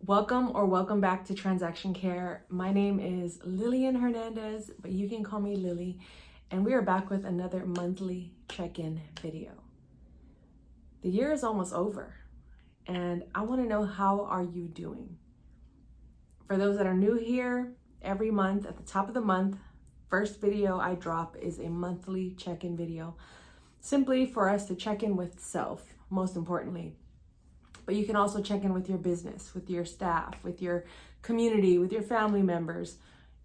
Welcome back to Transaction Care. My name is Lillian Hernandez, but you can call me Lily, and we are back with another monthly check-in video. The year is almost over, and I want to know, how are you doing? For those that are new here, every month at the top of the month, first video I drop is a monthly check-in video, simply for us to check in with self, most importantly. But you can also check in with your business, with your staff, with your community, with your family members,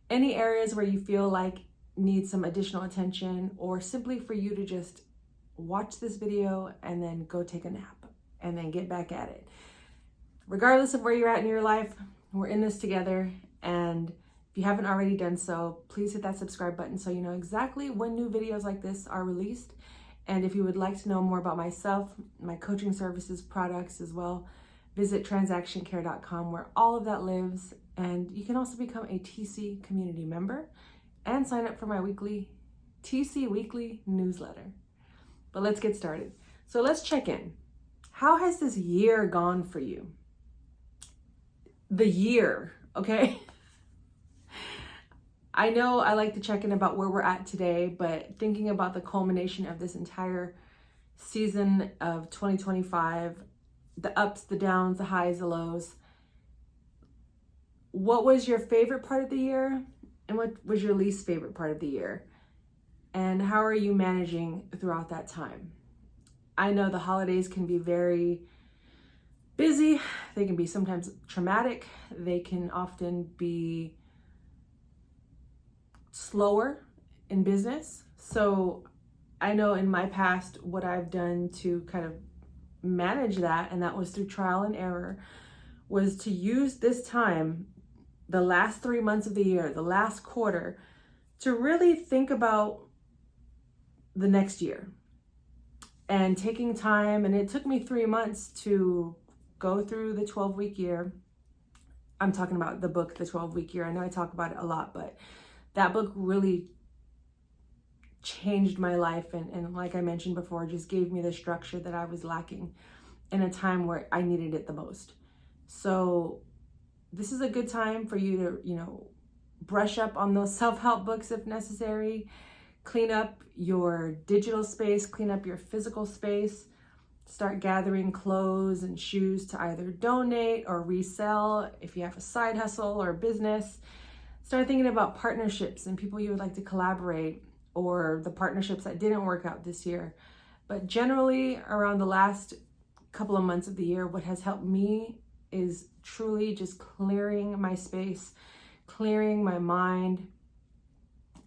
any areas where you feel like need some additional attention, or simply for you to just watch this video and then go take a nap and then get back at it. Regardless of where you're at in your life, we're in this together. And if you haven't already done so, please hit that subscribe button so you know exactly when new videos like this are released. And if you would like to know more about myself, my coaching services, products as well, visit transactioncare.com, where all of that lives. And you can also become a TC community member and sign up for my weekly TC weekly newsletter. But let's get started. So let's check in. How has this year gone for you? The year, okay? I know I like to check in about where we're at today, but thinking about the culmination of this entire season of 2025, the ups, the downs, the highs, the lows, what was your favorite part of the year and what was your least favorite part of the year? And how are you managing throughout that time? I know the holidays can be very busy. They can be sometimes traumatic. They can often be slower in business. So I know in my past what I've done to kind of manage that, and that was through trial and error, was to use this time, the last 3 months of the year, the last quarter, to really think about the next year and taking time. And it took me 3 months to go through the 12-week year. I'm talking about the book, The 12-Week Year. I know I talk about it a lot, but that book really changed my life, and like I mentioned before, just gave me the structure that I was lacking in a time where I needed it the most. So this is a good time for you to, brush up on those self-help books if necessary, clean up your digital space, clean up your physical space, start gathering clothes and shoes to either donate or resell if you have a side hustle or business. Start thinking about partnerships and people you would like to collaborate, or the partnerships that didn't work out this year. But generally, around the last couple of months of the year, what has helped me is truly just clearing my space, clearing my mind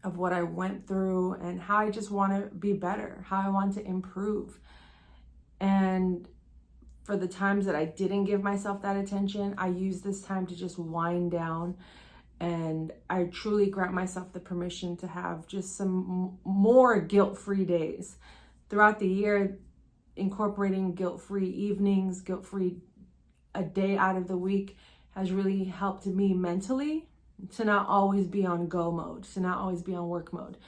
of what I went through and how I just want to be better, how I want to improve. And for the times that I didn't give myself that attention, I use this time to just wind down. And I truly grant myself the permission to have just some more guilt-free days throughout the year, incorporating guilt-free evenings, guilt-free a day out of the week has really helped me mentally to not always be on go mode, to not always be on work mode.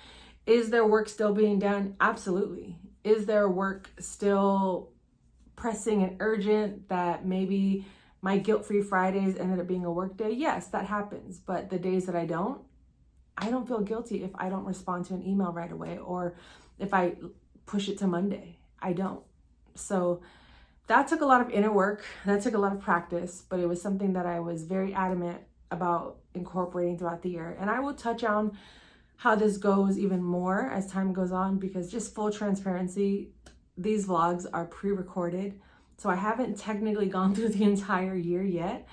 Is there work still being done? Absolutely. Is there work still pressing and urgent that maybe my guilt-free Fridays ended up being a work day? Yes, that happens. But the days that I don't feel guilty if I don't respond to an email right away, or if I push it to Monday. I don't. So that took a lot of inner work. That took a lot of practice, but it was something that I was very adamant about incorporating throughout the year. And I will touch on how this goes even more as time goes on, because just full transparency, these vlogs are pre-recorded. So I haven't technically gone through the entire year yet.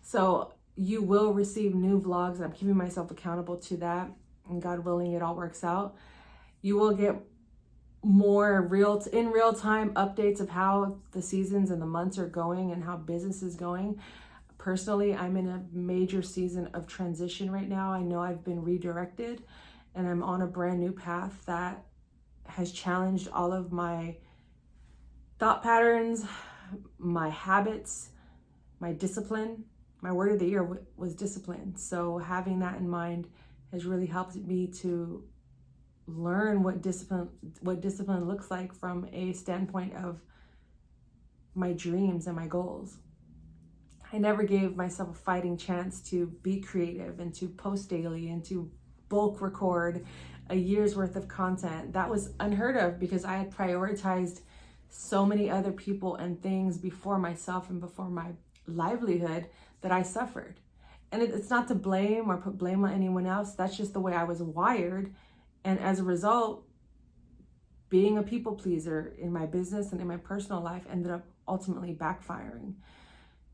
So you will receive new vlogs, and I'm keeping myself accountable to that. And God willing, it all works out. You will get more in real time updates of how the seasons and the months are going and how business is going. Personally, I'm in a major season of transition right now. I know I've been redirected, and I'm on a brand new path that has challenged all of my thought patterns, my habits, my discipline. My word of the year was discipline. So having that in mind has really helped me to learn what discipline looks like from a standpoint of my dreams and my goals. I never gave myself a fighting chance to be creative and to post daily and to bulk record a year's worth of content. That was unheard of because I had prioritized so many other people and things before myself and before my livelihood that I suffered. And it's not to blame or put blame on anyone else. That's just the way I was wired. And as a result, being a people pleaser in my business and in my personal life ended up ultimately backfiring.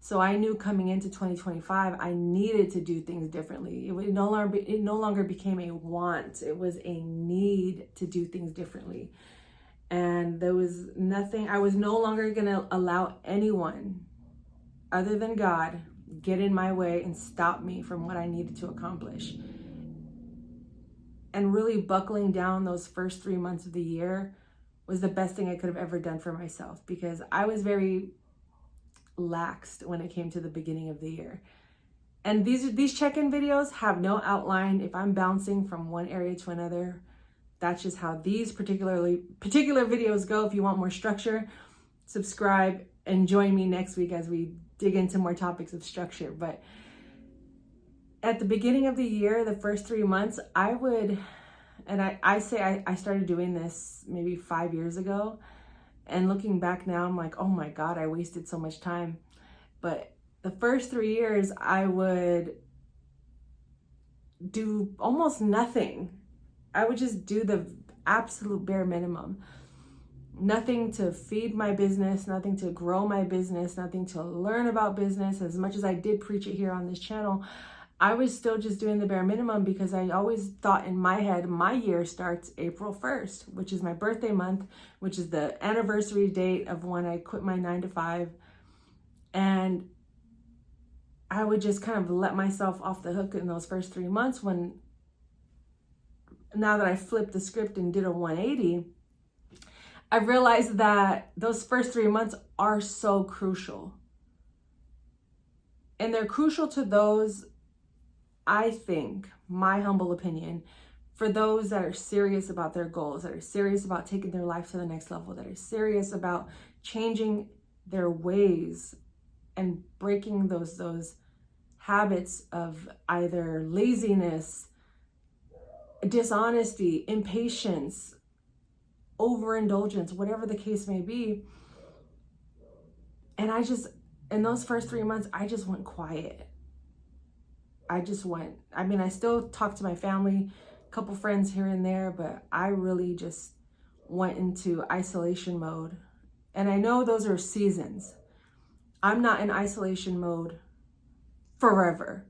So I knew coming into 2025, I needed to do things differently. It no longer became a want. It was a need to do things differently. And there was nothing, I was no longer going to allow anyone other than God get in my way and stop me from what I needed to accomplish. And really buckling down those first 3 months of the year was the best thing I could have ever done for myself, because I was very laxed when it came to the beginning of the year. And these check-in videos have no outline. If I'm bouncing from one area to another, that's just how these particular videos go. If you want more structure, subscribe and join me next week as we dig into more topics of structure. But at the beginning of the year, the first 3 months, I started doing this maybe 5 years ago. And looking back now, I'm like, oh my God, I wasted so much time. But the first 3 years, I would do almost nothing. I would just do the absolute bare minimum. Nothing to feed my business, nothing to grow my business, nothing to learn about business. As much as I did preach it here on this channel, I was still just doing the bare minimum because I always thought in my head, my year starts April 1st, which is my birthday month, which is the anniversary date of when I quit my 9-to-5. And I would just kind of let myself off the hook in those first 3 months when, now that I flipped the script and did a 180, I realized that those first 3 months are so crucial. And they're crucial to those, I think, my humble opinion, for those that are serious about their goals, that are serious about taking their life to the next level, that are serious about changing their ways and breaking those habits of either laziness, dishonesty, impatience, overindulgence, whatever the case may be. And in those first 3 months, I just went quiet. I still talk to my family, a couple friends here and there, but I really just went into isolation mode. And I know those are seasons. I'm not in isolation mode forever.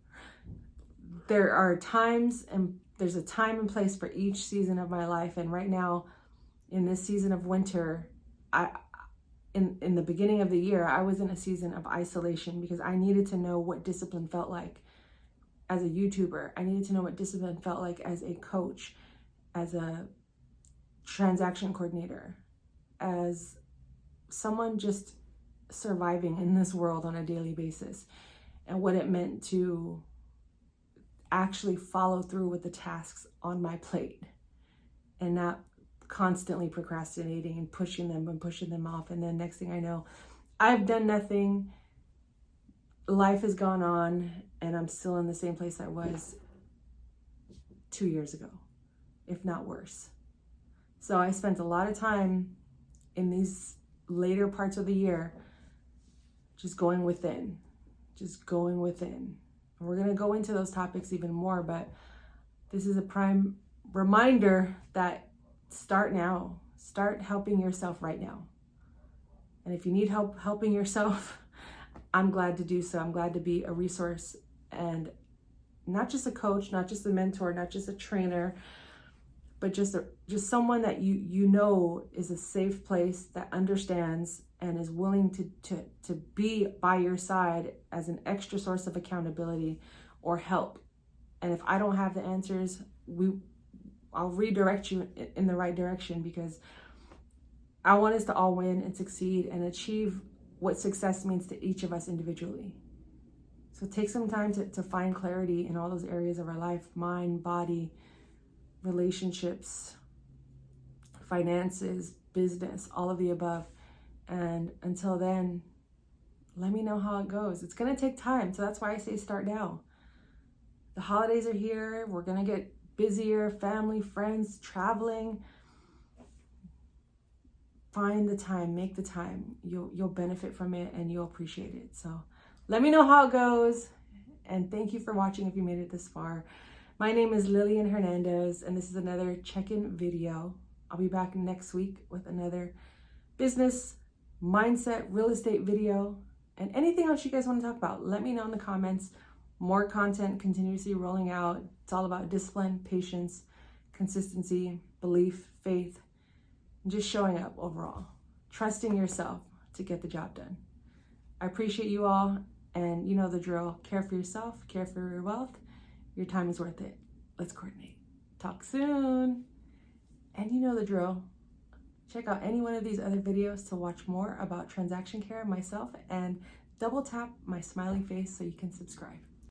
There are times, and there's a time and place for each season of my life. And right now, in this season of winter, in the beginning of the year, I was in a season of isolation because I needed to know what discipline felt like as a YouTuber. I needed to know what discipline felt like as a coach, as a transaction coordinator, as someone just surviving in this world on a daily basis, and what it meant to actually follow through with the tasks on my plate and not constantly procrastinating and pushing them off. And then next thing I know, I've done nothing. Life has gone on and I'm still in the same place I was 2 years ago, if not worse. So I spent a lot of time in these later parts of the year just going within. And we're going to go into those topics even more, but this is a prime reminder that start now. Start helping yourself right now. And if you need help helping yourself, I'm glad to do so. I'm glad to be a resource, and not just a coach, not just a mentor, not just a trainer, but just someone that you know is a safe place, that understands and is willing to be by your side as an extra source of accountability or help. And if I don't have the answers, I'll redirect you in the right direction, because I want us to all win and succeed and achieve what success means to each of us individually. So take some time to find clarity in all those areas of our life: mind, body, relationships, finances, business, all of the above. And until then, Let me know how it goes. It's going to take time. So that's why I say start now. The holidays are here. We're going to get busier, family, friends, traveling. Find the time, make the time. You'll benefit from it and you'll appreciate it. So let me know how it goes. And thank you for watching if you made it this far. My name is Lillian Hernandez, and this is another check-in video. I'll be back next week with another business, mindset, real estate video, and anything else you guys want to talk about. Let me know in the comments. More content continuously rolling out. It's all about discipline, patience, consistency, belief, faith, and just showing up overall. Trusting yourself to get the job done. I appreciate you all, and you know the drill. Care for yourself, care for your wealth. Your time is worth it. Let's coordinate. Talk soon. And you know the drill. Check out any one of these other videos to watch more about transaction care, myself, and double tap my smiley face so you can subscribe.